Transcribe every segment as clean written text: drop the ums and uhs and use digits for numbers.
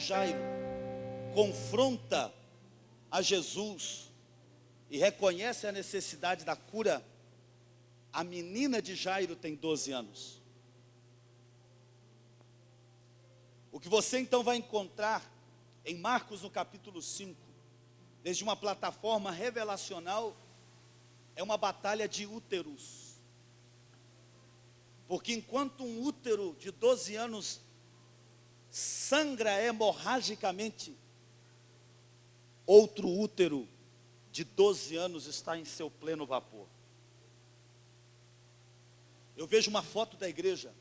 Jairo confronta a Jesus e reconhece a necessidade da cura, a menina de Jairo tem 12 anos. O que você então vai encontrar em Marcos no capítulo 5, desde uma plataforma revelacional, é uma batalha de úteros. Porque enquanto um útero de 12 anos sangra hemorragicamente, outro útero de 12 anos está em seu pleno vapor. Eu vejo uma foto da igreja,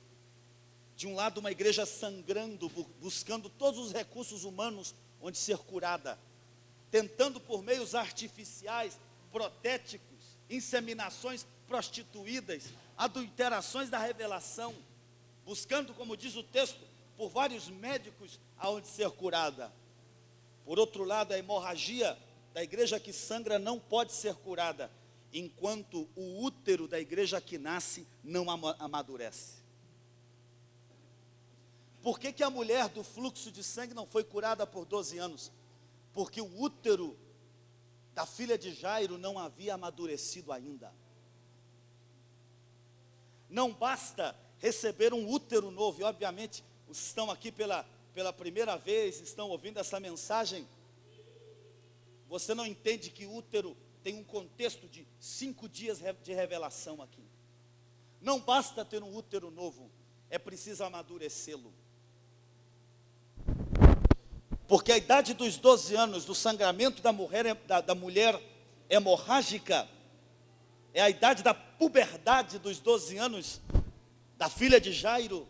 de um lado uma igreja sangrando, buscando todos os recursos humanos onde ser curada, tentando por meios artificiais, protéticos, inseminações prostituídas, adulterações da revelação, buscando, como diz o texto, por vários médicos aonde ser curada. Por outro lado, a hemorragia da igreja que sangra não pode ser curada, enquanto o útero da igreja que nasce não amadurece. Por que a mulher do fluxo de sangue não foi curada por 12 anos? Porque o útero da filha de Jairo não havia amadurecido ainda. Não basta receber um útero novo, e obviamente os que estão aqui pela primeira vez, estão ouvindo essa mensagem, você não entende que útero tem um contexto de 5 dias de revelação aqui. Não basta ter um útero novo, é preciso amadurecê-lo. Porque a idade dos 12 anos, do sangramento da mulher hemorrágica, é a idade da puberdade dos 12 anos, da filha de Jairo,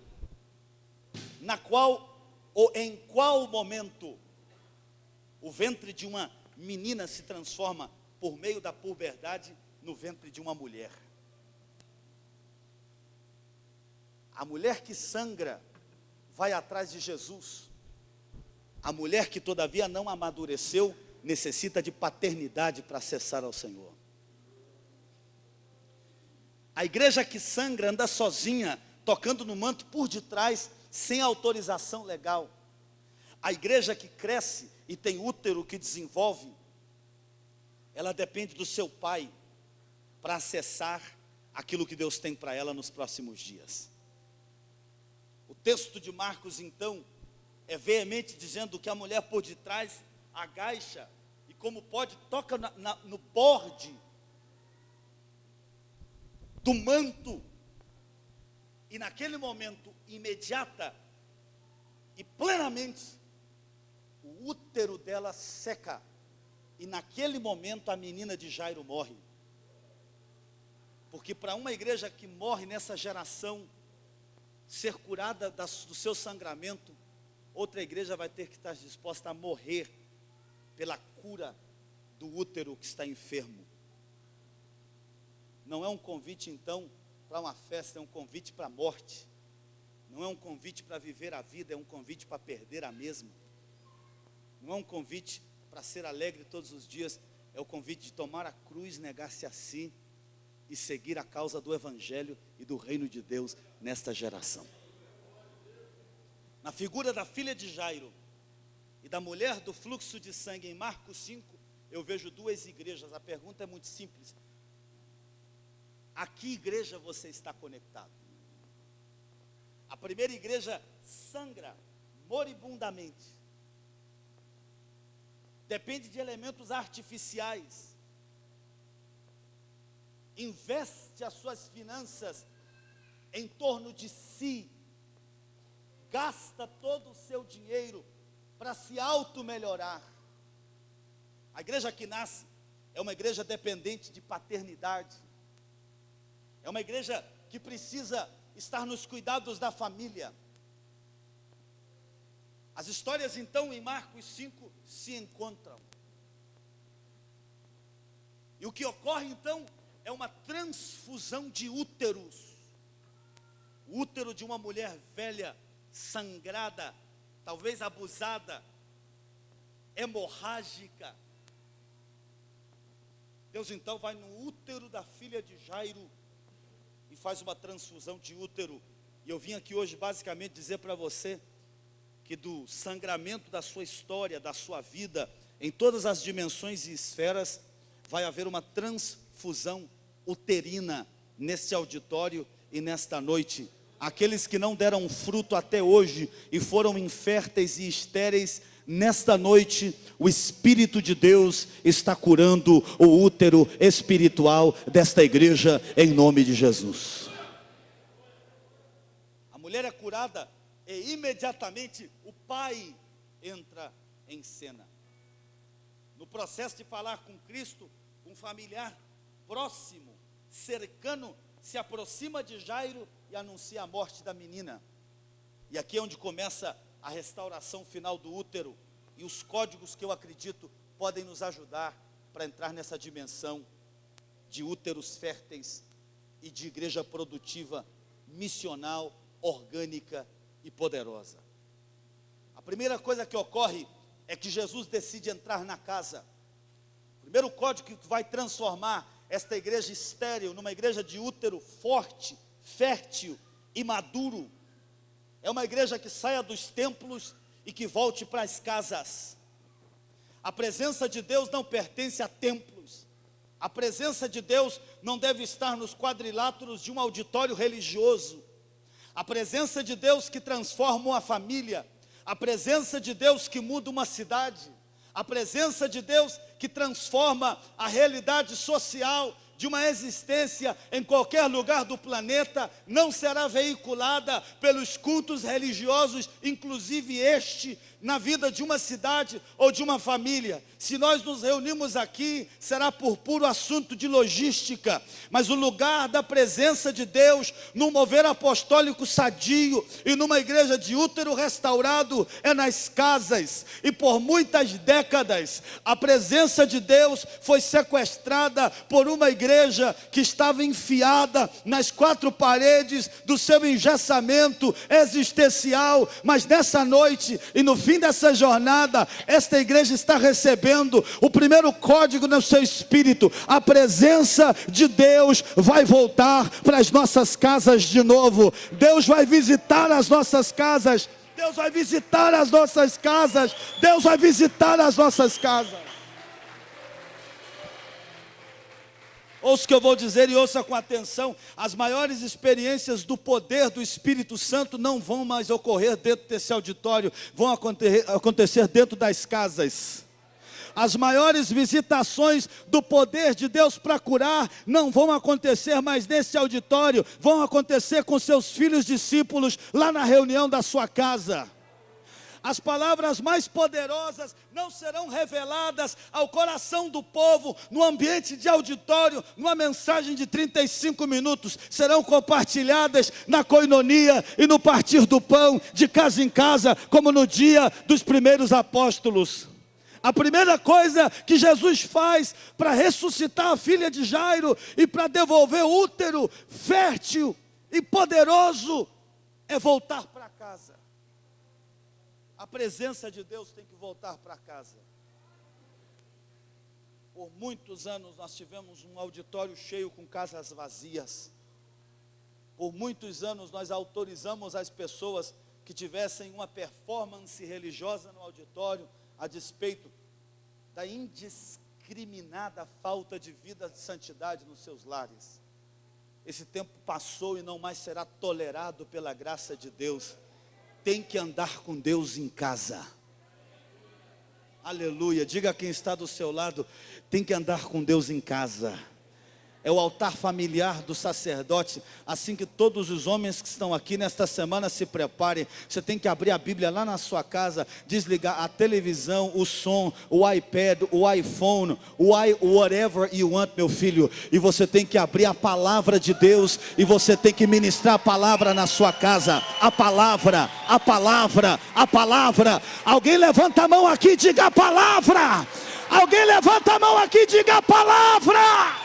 na qual, ou em qual momento, o ventre de uma menina se transforma, por meio da puberdade, no ventre de uma mulher. A mulher que sangra, vai atrás de Jesus. A mulher que todavia não amadureceu, necessita de paternidade para acessar ao Senhor. A igreja que sangra anda sozinha, tocando no manto por detrás, sem autorização legal. A igreja que cresce e tem útero que desenvolve, ela depende do seu pai para acessar aquilo que Deus tem para ela nos próximos dias. O texto de Marcos, então, é veemente dizendo que a mulher por detrás agacha e, como pode, toca no borde do manto, e naquele momento, imediata e plenamente, o útero dela seca, e naquele momento a menina de Jairo morre. Porque para uma igreja que morre nessa geração, ser curada do seu sangramento, outra igreja vai ter que estar disposta a morrer pela cura do útero que está enfermo. Não é um convite então para uma festa, é um convite para a morte. Não é um convite para viver a vida, é um convite para perder a mesma. Não é um convite para ser alegre todos os dias, é o convite de tomar a cruz, negar-se a si e seguir a causa do Evangelho e do reino de Deus nesta geração. Na figura da filha de Jairo e da mulher do fluxo de sangue em Marcos 5, eu vejo duas igrejas. A pergunta é muito simples: a que igreja você está conectado? A primeira igreja sangra moribundamente, depende de elementos artificiais, investe as suas finanças em torno de si, gasta todo o seu dinheiro para se auto-melhorar. A igreja que nasce é uma igreja dependente de paternidade, é uma igreja que precisa estar nos cuidados da família. As histórias então em Marcos 5 se encontram, e o que ocorre então é uma transfusão de úteros. O útero de uma mulher velha, sangrada, talvez abusada, hemorrágica. Deus então vai no útero da filha de Jairo e faz uma transfusão de útero. E eu vim aqui hoje basicamente dizer para você que que do sangramento da sua história, da sua vida, em todas as dimensões e esferas, vai haver uma transfusão uterina neste auditório e nesta noite. Aqueles que não deram fruto até hoje e foram inférteis e estéreis, nesta noite o Espírito de Deus está curando o útero espiritual desta igreja em nome de Jesus. A mulher é curada e imediatamente o pai entra em cena. No processo de falar com Cristo, um familiar próximo, cercano, se aproxima de Jairo e anuncia a morte da menina. E aqui é onde começa a restauração final do útero, e os códigos que eu acredito podem nos ajudar para entrar nessa dimensão de úteros férteis e de igreja produtiva, missional, orgânica e poderosa. A primeira coisa que ocorre é que Jesus decide entrar na casa. O primeiro código que vai transformar esta igreja estéril numa igreja de útero forte, fértil e maduro, é uma igreja que saia dos templos e que volte para as casas. A presença de Deus não pertence a templos. A presença de Deus não deve estar nos quadriláteros de um auditório religioso. A presença de Deus que transforma uma família, a presença de Deus que muda uma cidade, a presença de Deus que transforma a realidade social de uma existência em qualquer lugar do planeta, não será veiculada pelos cultos religiosos, inclusive este, na vida de uma cidade ou de uma família. Se nós nos reunimos aqui, será por puro assunto de logística, mas o lugar da presença de Deus, num mover apostólico sadio e numa igreja de útero restaurado, é nas casas. E por muitas décadas, a presença de Deus foi sequestrada por uma igreja que estava enfiada nas quatro paredes do seu engessamento existencial. Mas nessa noite e no fim dessa jornada, esta igreja está recebendo o primeiro código no seu espírito. A presença de Deus vai voltar para as nossas casas de novo. Deus vai visitar as nossas casas. Deus vai visitar as nossas casas. Deus vai visitar as nossas casas. Ouça o que eu vou dizer e ouça com atenção. As maiores experiências do poder do Espírito Santo não vão mais ocorrer dentro desse auditório, vão acontecer dentro das casas. As maiores visitações do poder de Deus para curar não vão acontecer mais nesse auditório, vão acontecer com seus filhos discípulos lá na reunião da sua casa. As palavras mais poderosas não serão reveladas ao coração do povo no ambiente de auditório, numa mensagem de 35 minutos. Serão compartilhadas na coinonia e no partir do pão, de casa em casa, como no dia dos primeiros apóstolos. A primeira coisa que Jesus faz para ressuscitar a filha de Jairo e para devolver o útero fértil e poderoso é voltar para casa. A presença de Deus tem que voltar para casa. Por muitos anos nós tivemos um auditório cheio com casas vazias. Por muitos anos nós autorizamos as pessoas que tivessem uma performance religiosa no auditório, a despeito da indiscriminada falta de vida de santidade nos seus lares. Esse tempo passou e não mais será tolerado pela graça de Deus. Tem que andar com Deus em casa. Aleluia. Diga a quem está do seu lado: tem que andar com Deus em casa. É o altar familiar do sacerdote. Assim que todos os homens que estão aqui nesta semana se preparem, você tem que abrir a Bíblia lá na sua casa, desligar a televisão, o som, o iPad, o iPhone, whatever you want, meu filho. E você tem que abrir a palavra de Deus e você tem que ministrar a palavra na sua casa. A palavra, a palavra, a palavra. Alguém levanta a mão aqui e diga a palavra. Alguém levanta a mão aqui e diga a palavra.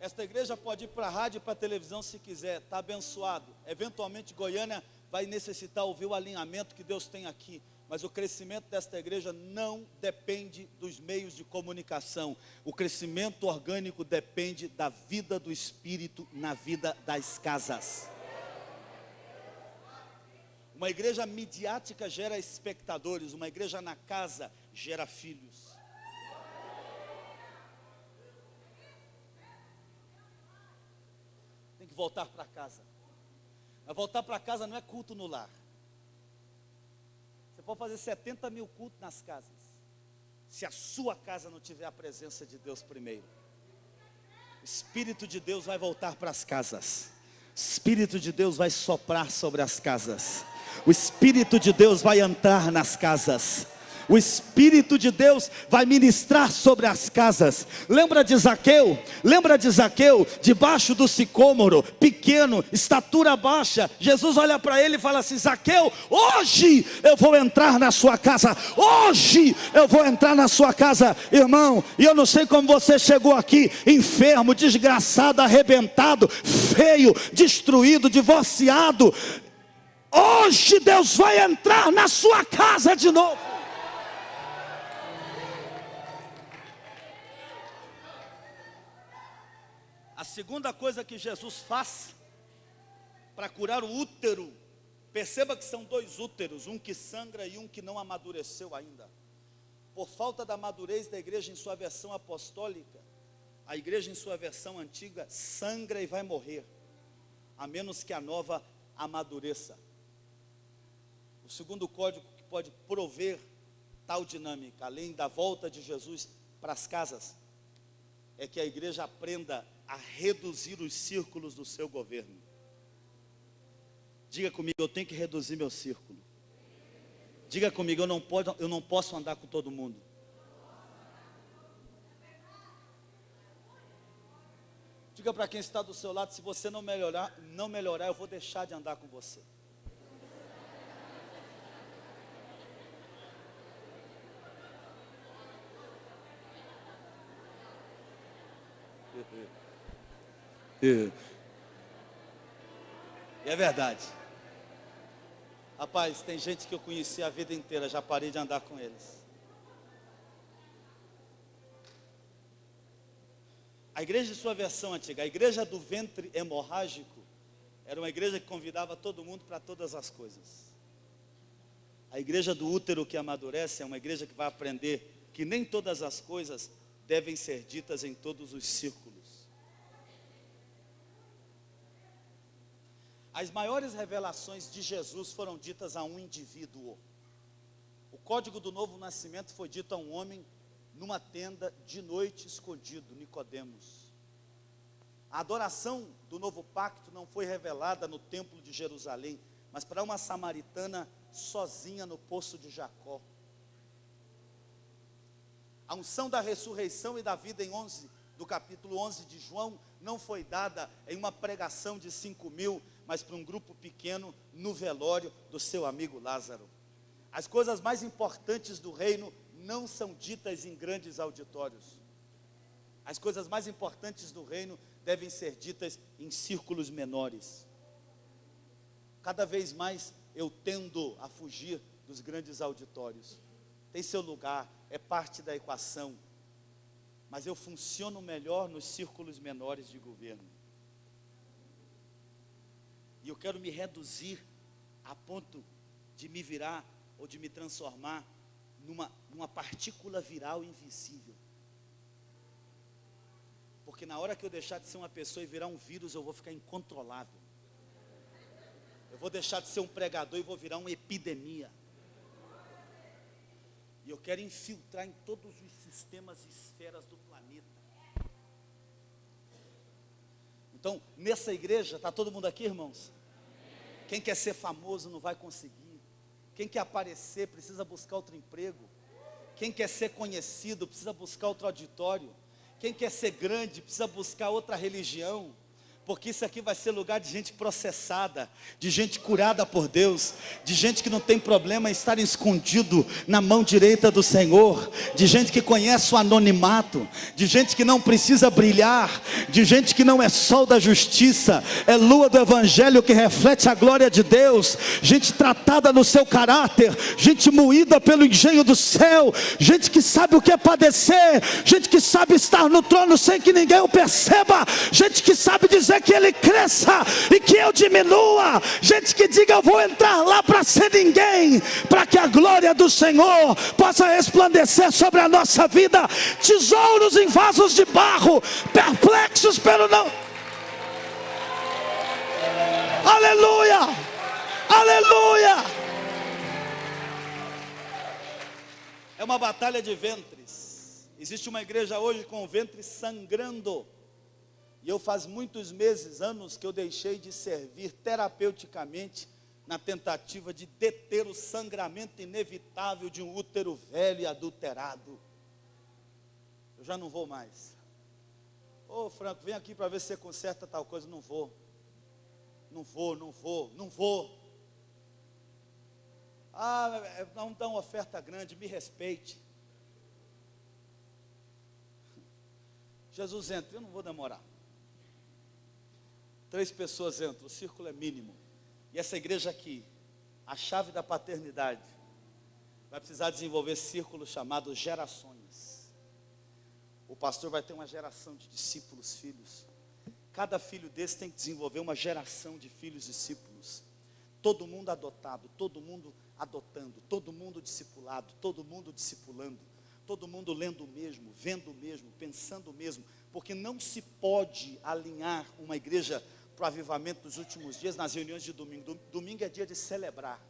Esta igreja pode ir para a rádio e para a televisão se quiser, está abençoado. Eventualmente Goiânia vai necessitar ouvir o alinhamento que Deus tem aqui. Mas o crescimento desta igreja não depende dos meios de comunicação. O crescimento orgânico depende da vida do Espírito na vida das casas. Uma igreja midiática gera espectadores, uma igreja na casa gera filhos. Tem que voltar para casa. Mas voltar para casa não é culto no lar. Você pode fazer 70 mil cultos nas casas, se a sua casa não tiver a presença de Deus primeiro. O Espírito de Deus vai voltar para as casas. O Espírito de Deus vai soprar sobre as casas. O Espírito de Deus vai entrar nas casas. O Espírito de Deus vai ministrar sobre as casas. Lembra de Zaqueu? Lembra de Zaqueu? Debaixo do sicômoro, pequeno, estatura baixa. Jesus olha para ele e fala assim: Zaqueu, hoje eu vou entrar na sua casa. Hoje eu vou entrar na sua casa. Irmão, e eu não sei como você chegou aqui, enfermo, desgraçado, arrebentado, feio, destruído, divorciado. Hoje Deus vai entrar na sua casa de novo. A segunda coisa que Jesus faz para curar o útero, perceba que são dois úteros, um que sangra e um que não amadureceu ainda. Por falta da madurez da igreja em sua versão apostólica, a igreja em sua versão antiga sangra e vai morrer, a menos que a nova amadureça. O segundo código que pode prover tal dinâmica, além da volta de Jesus para as casas, é que a igreja aprenda a reduzir os círculos do seu governo. Diga comigo, eu tenho que reduzir meu círculo. Diga comigo, eu não posso andar com todo mundo. Diga para quem está do seu lado, se você não melhorar, eu vou deixar de andar com você. E é verdade. Rapaz, tem gente que eu conheci a vida inteira, já parei de andar com eles. A igreja de sua versão antiga, a igreja do ventre hemorrágico, era uma igreja que convidava todo mundo para todas as coisas. A igreja do útero que amadurece é uma igreja que vai aprender que nem todas as coisas devem ser ditas em todos os círculos. As maiores revelações de Jesus foram ditas a um indivíduo. O código do novo nascimento foi dito a um homem numa tenda de noite escondido, Nicodemos. A adoração do novo pacto não foi revelada no templo de Jerusalém, mas para uma samaritana sozinha no poço de Jacó. A unção da ressurreição e da vida do capítulo 11 de João não foi dada em uma pregação de 5.000, mas para um grupo pequeno no velório do seu amigo Lázaro. As coisas mais importantes do reino não são ditas em grandes auditórios. As coisas mais importantes do reino devem ser ditas em círculos menores. Cada vez mais eu tendo a fugir dos grandes auditórios. Tem seu lugar, é parte da equação, mas eu funciono melhor nos círculos menores de governo. E eu quero me reduzir a ponto de me virar ou de me transformar numa partícula viral invisível. Porque na hora que eu deixar de ser uma pessoa e virar um vírus, eu vou ficar incontrolável. Eu vou deixar de ser um pregador e vou virar uma epidemia. E eu quero infiltrar em todos os sistemas e esferas do planeta. Então, nessa igreja, está todo mundo aqui, irmãos? Quem quer ser famoso não vai conseguir. Quem quer aparecer precisa buscar outro emprego. Quem quer ser conhecido precisa buscar outro auditório. Quem quer ser grande precisa buscar outra religião. porque isso aqui vai ser lugar de gente processada, de gente curada por Deus, de gente que não tem problema em estar escondido na mão direita do Senhor, de gente que conhece o anonimato, de gente que não precisa brilhar, de gente que não é sol da justiça, é lua do evangelho que reflete a glória de Deus, gente tratada no seu caráter, gente moída pelo engenho do céu, gente que sabe o que é padecer, gente que sabe estar no trono sem que ninguém o perceba, gente que sabe dizer que ele cresça e que eu diminua, gente que diga: eu vou entrar lá para ser ninguém, para que a glória do Senhor possa resplandecer sobre a nossa vida, tesouros em vasos de barro, perplexos pelo não. Aleluia, aleluia. É uma batalha de ventres. Existe uma igreja hoje com o ventre sangrando. E eu faz muitos meses, anos, que eu deixei de servir terapeuticamente na tentativa de deter o sangramento inevitável de um útero velho e adulterado. Eu já não vou mais. Ô Franco, vem aqui para ver se você conserta tal coisa. Não vou. Não vou. Ah, não dá uma oferta grande, me respeite. Jesus entra, eu não vou demorar. 3 pessoas entram, o círculo é mínimo. E essa igreja aqui, a chave da paternidade, vai precisar desenvolver círculo chamado gerações. O pastor vai ter uma geração de discípulos, filhos. Cada filho desse tem que desenvolver uma geração de filhos discípulos. Todo mundo adotado, todo mundo adotando, todo mundo discipulado, todo mundo discipulando, todo mundo lendo o mesmo, vendo o mesmo, pensando o mesmo, porque não se pode alinhar uma igreja para o avivamento dos últimos dias nas reuniões de domingo. Domingo é dia de celebrar.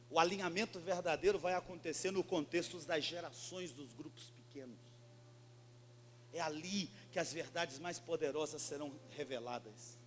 O alinhamento verdadeiro vai acontecer no contexto das gerações dos grupos pequenos. É ali que as verdades mais poderosas serão reveladas.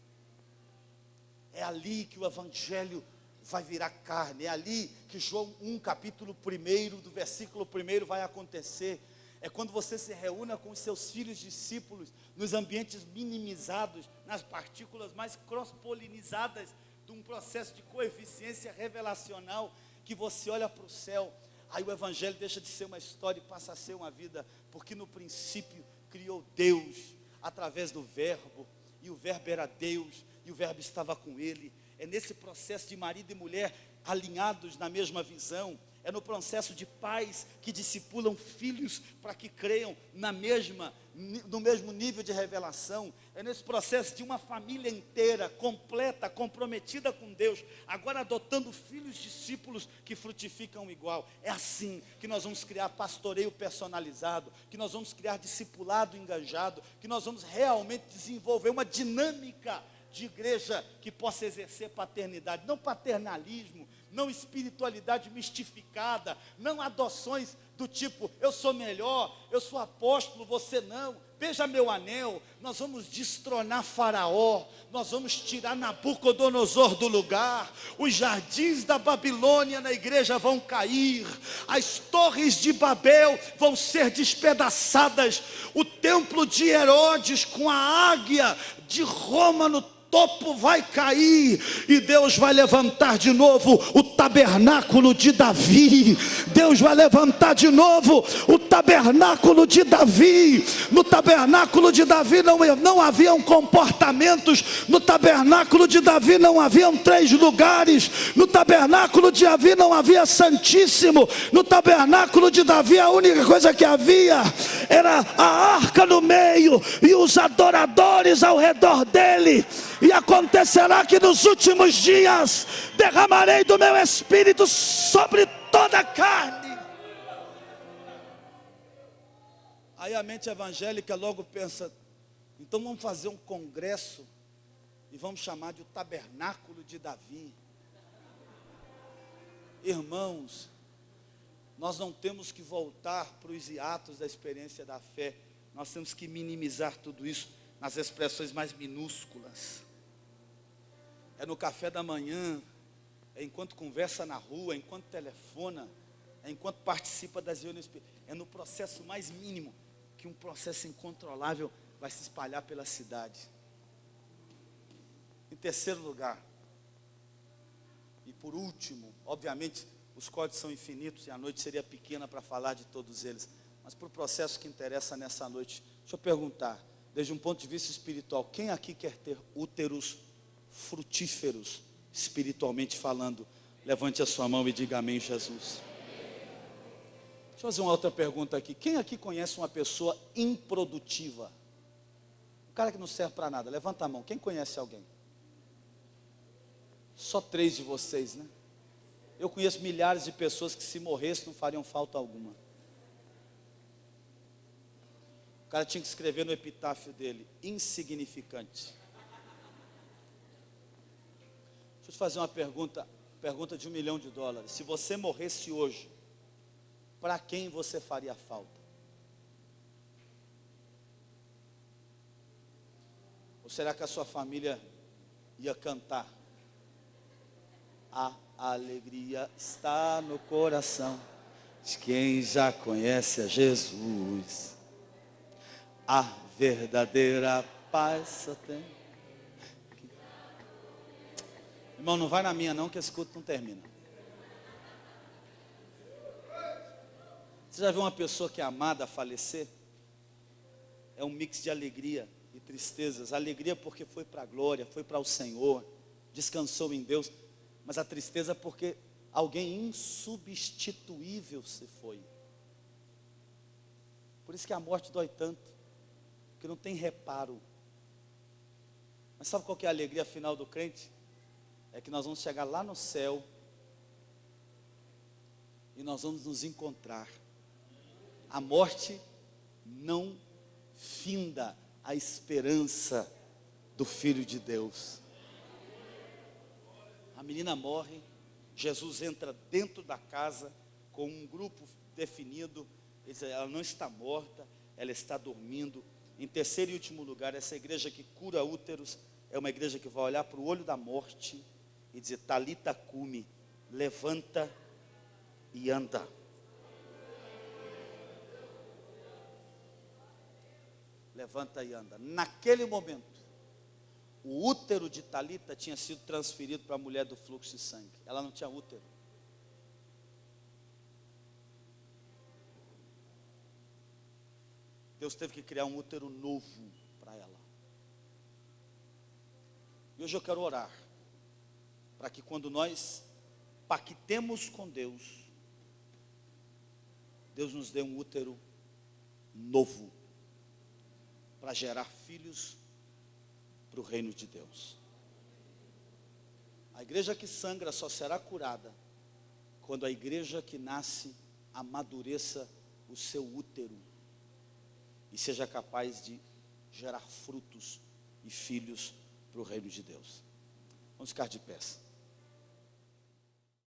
É ali que o evangelho vai virar carne. É ali que João 1, capítulo 1, do versículo 1 vai acontecer. É quando você se reúna com os seus filhos discípulos, nos ambientes minimizados, nas partículas mais cross-polinizadas, de um processo de coeficiência revelacional, que você olha para o céu, aí o evangelho deixa de ser uma história e passa a ser uma vida, porque no princípio criou Deus, através do verbo, e o verbo era Deus, e o verbo estava com ele. É nesse processo de marido e mulher alinhados na mesma visão, é no processo de pais que discipulam filhos para que creiam no mesmo nível de revelação, é nesse processo de uma família inteira, completa, comprometida com Deus, agora adotando filhos discípulos que frutificam igual. É assim que nós vamos criar pastoreio personalizado, que nós vamos criar discipulado engajado, que nós vamos realmente desenvolver uma dinâmica de igreja que possa exercer paternidade, não paternalismo, não espiritualidade mistificada, não adoções do tipo: eu sou melhor, eu sou apóstolo, você não, veja meu anel. Nós vamos destronar Faraó, nós vamos tirar Nabucodonosor do lugar, os jardins da Babilônia na igreja vão cair, as torres de Babel vão ser despedaçadas, o templo de Herodes com a águia de Roma no topo vai cair, e Deus vai levantar de novo o tabernáculo de Davi. Deus vai levantar de novo o tabernáculo de Davi. No tabernáculo de Davi não haviam comportamentos, no tabernáculo de Davi não haviam 3 lugares, no tabernáculo de Davi não havia santíssimo, no tabernáculo de Davi a única coisa que havia era a arca no meio e os adoradores ao redor dele. E acontecerá que nos últimos dias derramarei do meu espírito sobre toda a carne. Aí a mente evangélica logo pensa: então vamos fazer um congresso e vamos chamar de o tabernáculo de Davi. Irmãos, nós não temos que voltar para os hiatos da experiência da fé. Nós temos que minimizar tudo isso nas expressões mais minúsculas. É no café da manhã, é enquanto conversa na rua, é enquanto telefona, é enquanto participa das reuniões. É no processo mais mínimo que um processo incontrolável vai se espalhar pela cidade. Em terceiro lugar, e por último, obviamente os códigos são infinitos e a noite seria pequena para falar de todos eles, mas para o processo que interessa nessa noite, deixa eu perguntar, desde um ponto de vista espiritual, quem aqui quer ter úteros frutíferos, espiritualmente falando? Levante a sua mão e diga amém, Jesus. Deixa eu fazer uma outra pergunta aqui. Quem aqui conhece uma pessoa improdutiva? Um cara que não serve para nada. Levanta a mão. Quem conhece alguém? Só 3 de vocês, né? Eu conheço milhares de pessoas que se morressem não fariam falta alguma. O cara tinha que escrever no epitáfio dele: insignificante. Deixa eu te fazer uma pergunta de $1 milhão. Se você morresse hoje, para quem você faria falta? Ou será que a sua família ia cantar? A alegria está no coração de quem já conhece a Jesus. A verdadeira paz só tem. Irmão, não vai na minha não, que esse culto não termina. Você já viu uma pessoa que é amada falecer? É um mix de alegria e tristezas. Alegria porque foi para a glória, foi para o Senhor, descansou em Deus. Mas a tristeza porque alguém insubstituível se foi. Por isso que a morte dói tanto, porque não tem reparo. Mas sabe qual que é a alegria final do crente? É que nós vamos chegar lá no céu e nós vamos nos encontrar. A morte não finda a esperança do Filho de Deus. A menina morre, Jesus entra dentro da casa com um grupo definido. Ela não está morta, ela está dormindo. Em terceiro e último lugar, essa igreja que cura úteros é uma igreja que vai olhar para o olho da morte e dizer: Talita cumi, levanta e anda. Levanta e anda. Naquele momento, o útero de Talita tinha sido transferido para a mulher do fluxo de sangue. Ela não tinha útero. Deus teve que criar um útero novo para ela. E hoje eu quero orar para que quando nós pactemos com Deus, Deus nos dê um útero novo para gerar filhos para o reino de Deus. A igreja que sangra só será curada quando a igreja que nasce amadureça o seu útero e seja capaz de gerar frutos e filhos para o reino de Deus. Vamos ficar de pé.